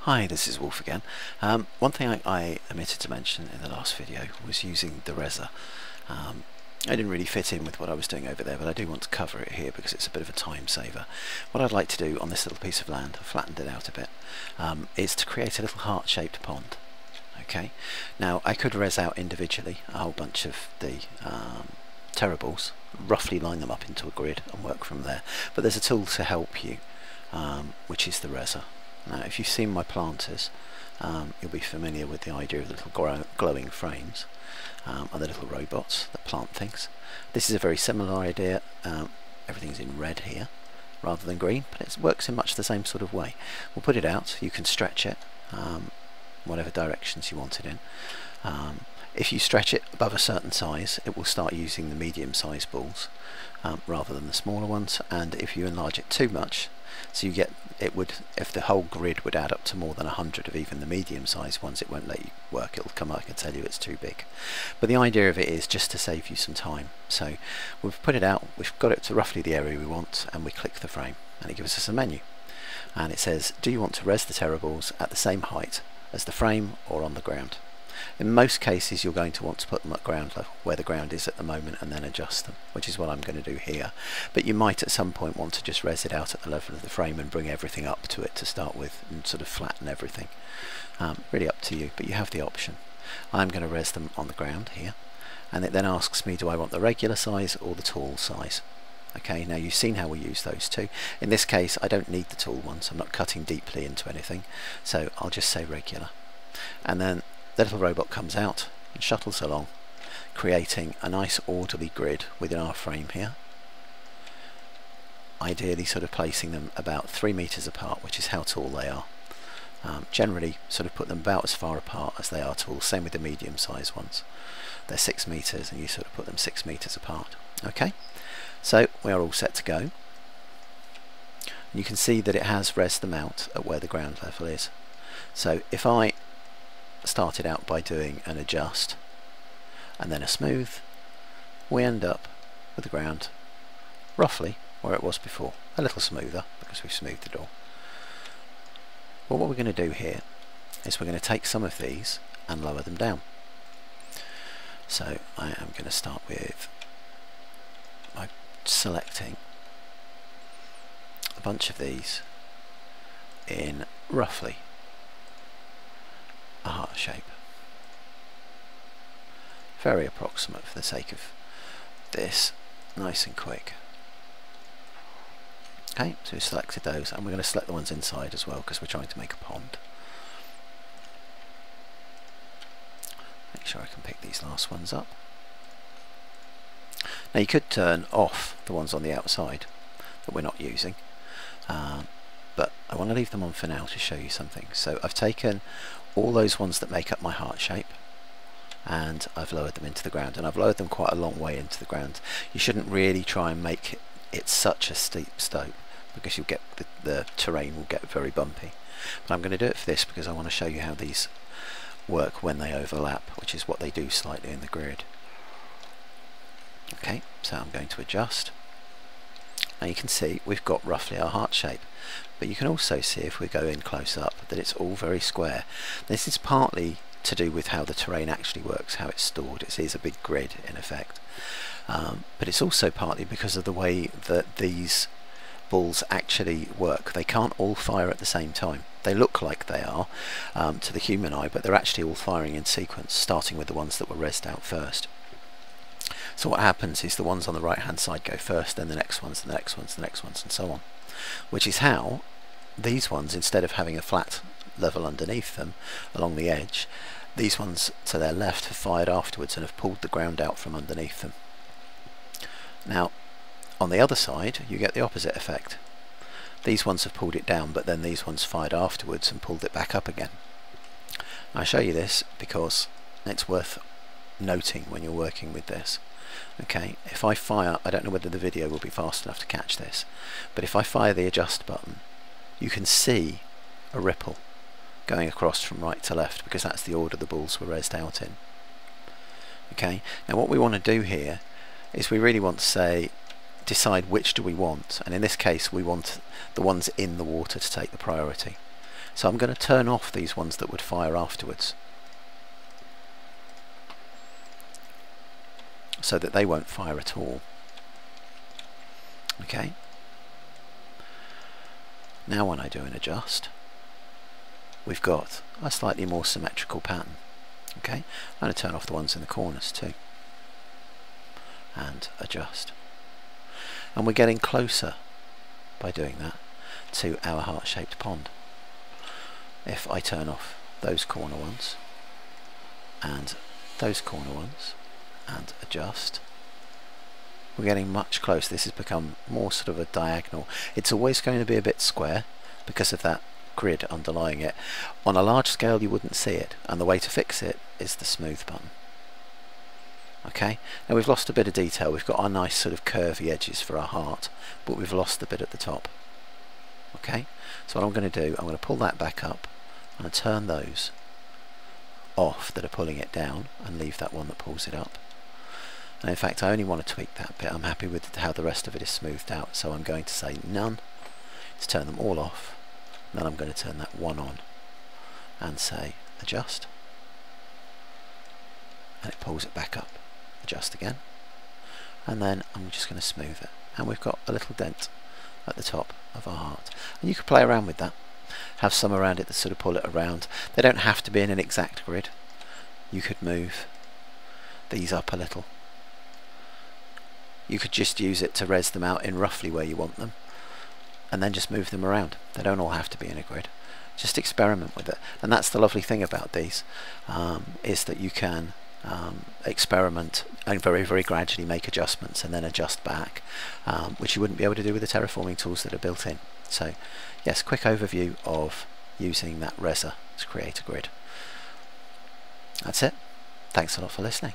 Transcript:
Hi, this is Wolf again. One thing I omitted to mention in the last video was using the Rezzer. I didn't really fit in with what I was doing over there, but I do want to cover it here because it's a bit of a time saver. What I'd like to do on this little piece of land, I've flattened it out a bit, is to create a little heart-shaped pond. Okay, now I could res out individually a whole bunch of the Terraballs, roughly line them up into a grid and work from there, but there's a tool to help you, which is the Rezzer. Now if you've seen my planters, you'll be familiar with the idea of the little glowing frames and the little robots that plant things. This is a very similar idea. Everything's in red here rather than green, but it works in much the same sort of way. We'll put it out, you can stretch it whatever directions you want it in. If you stretch it above a certain size, it will start using the medium-sized balls rather than the smaller ones, and if you enlarge it too much, so you get, it would, if the whole grid would add up to more than 100 of even the medium-sized ones, it won't let you work. It'll come up and tell you it's too big. But the idea of it is just to save you some time. So we've put it out, we've got it to roughly the area we want, and we click the frame, and it gives us a menu. And it says, do you want to res the Terraballs at the same height as the frame or on the ground? In most cases you're going to want to put them at ground level, where the ground is at the moment, and then adjust them, which is what I'm going to do here. But you might at some point want to just res it out at the level of the frame and bring everything up to it to start with and sort of flatten everything. Really up to you, but you have the option. I'm going to res them on the ground here, and it then asks me, do I want the regular size or the tall size? Okay, now you've seen how we use those two. In this case I don't need the tall ones, I'm not cutting deeply into anything, so I'll just say regular. And then the little robot comes out and shuttles along, creating a nice orderly grid within our frame here, ideally sort of placing them about 3 meters apart, which is how tall they are. Generally sort of put them about as far apart as they are tall, same with the medium sized ones. They're 6 meters and you sort of put them 6 meters apart. Okay, so we are all set to go. And you can see that it has res them out at where the ground level is. So if I started out by doing an adjust and then a smooth, we end up with the ground roughly where it was before, a little smoother because we've smoothed it all. Well, what we're going to do here is we're going to take some of these and lower them down. So I am going to start with by selecting a bunch of these in roughly a heart shape. Very approximate for the sake of this, nice and quick. Okay, so we've selected those, and we're going to select the ones inside as well because we're trying to make a pond. Make sure I can pick these last ones up. Now you could turn off the ones on the outside that we're not using, but I want to leave them on for now to show you something. So I've taken all those ones that make up my heart shape and I've lowered them into the ground, and I've lowered them quite a long way into the ground. You shouldn't really try and make it such a steep slope because you'll get the terrain will get very bumpy, but I'm going to do it for this because I want to show you how these work when they overlap, which is what they do slightly in the grid. Okay, so I'm going to adjust. Now you can see we've got roughly our heart shape, but you can also see if we go in close up that it's all very square. This is partly to do with how the terrain actually works, how it's stored. It is a big grid in effect, but it's also partly because of the way that these balls actually work. They can't all fire at the same time. They look like they are to the human eye, but they're actually all firing in sequence, starting with the ones that were resed out first. So what happens is the ones on the right hand side go first, then the next ones, the next ones, the next ones, and so on. Which is how these ones, instead of having a flat level underneath them along the edge, these ones to their left have fired afterwards and have pulled the ground out from underneath them. Now on the other side you get the opposite effect. These ones have pulled it down, but then these ones fired afterwards and pulled it back up again. I show you this because it's worth noting when you're working with this. Okay, if I fire, I don't know whether the video will be fast enough to catch this, but if I fire the adjust button, you can see a ripple going across from right to left because that's the order the balls were resed out in. Okay, now what we want to do here is we really want to decide which do we want, and in this case we want the ones in the water to take the priority. So I'm going to turn off these ones that would fire afterwards, so that they won't fire at all. Okay. Now when I do an adjust, we've got a slightly more symmetrical pattern. Okay, I'm going to turn off the ones in the corners too, and adjust. And we're getting closer by doing that to our heart-shaped pond. If I turn off those corner ones and those corner ones and adjust, we're getting much closer. This has become more sort of a diagonal. It's always going to be a bit square because of that grid underlying it. On a large scale you wouldn't see it, and the way to fix it is the smooth button. Okay, now we've lost a bit of detail. We've got our nice sort of curvy edges for our heart, but we've lost the bit at the top. Okay, so what I'm going to do, I'm going to pull that back up and turn those off that are pulling it down and leave that one that pulls it up. And in fact I only want to tweak that bit. I'm happy with how the rest of it is smoothed out, so I'm going to say none. Let's turn them all off. Then I'm going to turn that one on and say adjust, and it pulls it back up. Adjust again, and then I'm just going to smooth it, and we've got a little dent at the top of our heart. And you can play around with that, have some around it that sort of pull it around. They don't have to be in an exact grid. You could move these up a little. You could just use it to res them out in roughly where you want them, and then just move them around. They don't all have to be in a grid. Just experiment with it. And that's the lovely thing about these, is that you can experiment and very, very gradually make adjustments and then adjust back, which you wouldn't be able to do with the terraforming tools that are built in. So yes, quick overview of using that Rezzer to create a grid. That's it. Thanks a lot for listening.